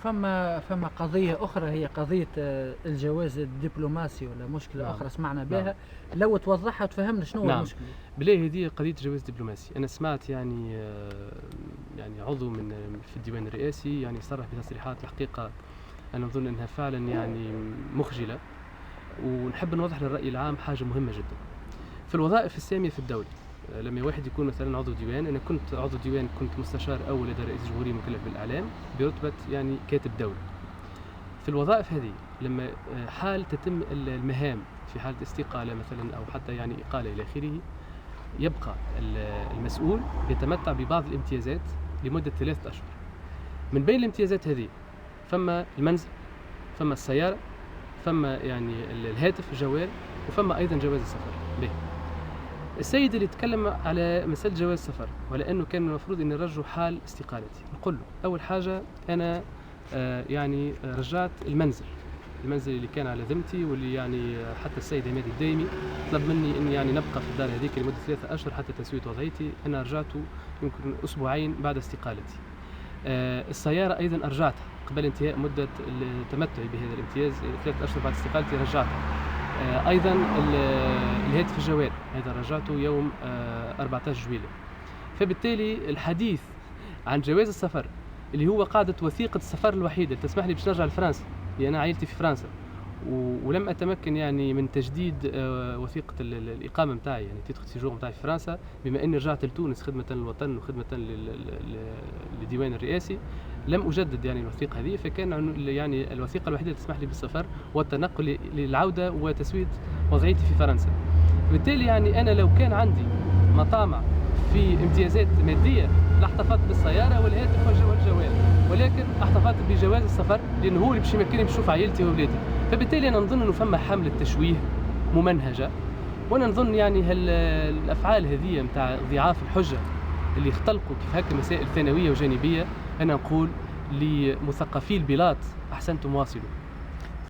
فما قضية أخرى، هي قضية الجواز الدبلوماسي، ولا مشكلة نعم. أخرى سمعنا بها. نعم. لو توضحها وتفهمنا شنو هو نعم. المشكلة. بلاه هذه قضية جواز دبلوماسي. أنا سمعت يعني عضو في الديوان الرئاسي يعني صرح بتصريحات الحقيقة أنا أظن أنها فعلا يعني مخجلة، ونحب نوضح للرأي العام حاجة مهمة جدا في الوظائف السامية في الدولة. لما واحد يكون مثلا عضو ديوان، أنا كنت عضو ديوان، كنت مستشار أول لدى رئيس الجمهورية مكلف بالإعلام برتبة يعني كاتب دولة. في الوظائف هذه لما حال تتم المهام في حالة استقالة مثلا أو حتى يعني إقالة إلى آخره، يبقى المسؤول يتمتع ببعض الامتيازات لمدة 3 أشهر. من بين الامتيازات هذه فما المنزل، فما السيارة، فما يعني الهاتف الجوال، وفما أيضا جواز السفر. به السيد اللي يتكلم على مسألة جواز السفر ولا أنه كان المفروض أن نرجع حال استقالتي، نقول له أول حاجة أنا يعني رجعت المنزل اللي كان على ذمتي، واللي يعني حتى السيد عماد الدايمي طلب مني أني يعني نبقى في الدار هذيك لمدة 3 أشهر حتى تسوية وضعيتي. أنا رجعته يمكن أسبوعين بعد استقالتي. السيارة أيضا أرجعتها قبل انتهاء مدة التمتع بهذا الامتياز، 3 أشهر بعد استقالتي رجعتها. أيضا الهاتف الجوال هذا رجعته يوم 14 جويلية. فبالتالي الحديث عن جواز السفر اللي هو قاعدة وثيقة السفر الوحيدة اللي تسمح لي باش نرجع لفرنسا، لأن أنا عائلتي في فرنسا ولم أتمكن يعني من تجديد وثيقة الإقامة متاعي، يعني تيتر سيجور متاعي في فرنسا، بما أني رجعت لتونس خدمة للوطن وخدمة للديوان الرئاسي، لم أجدد يعني الوثيقة هذه. فكان يعني الوثيقة الوحيدة اللي تسمح لي بالسفر والتنقل للعودة وتسوية وضعيتي في فرنسا. بالتالي يعني أنا لو كان عندي مطامع في امتيازات مادية لاحتفظت بالسيارة والهاتف والجوال، ولكن احتفظت بجواز السفر لأنه هو اللي باش يمكنني باش نشوف عائلتي وأولادي. فبالتالي أنا نظن أنه فما حملة تشويه ممنهجة، وأنا نظن يعني الأفعال هذه متاع ضعاف الحجة اللي اختلقوا كيف هكا مسائل ثانوية وجانبية، أنا نقول لمثقفي البلاط أحسنتم واصلوا.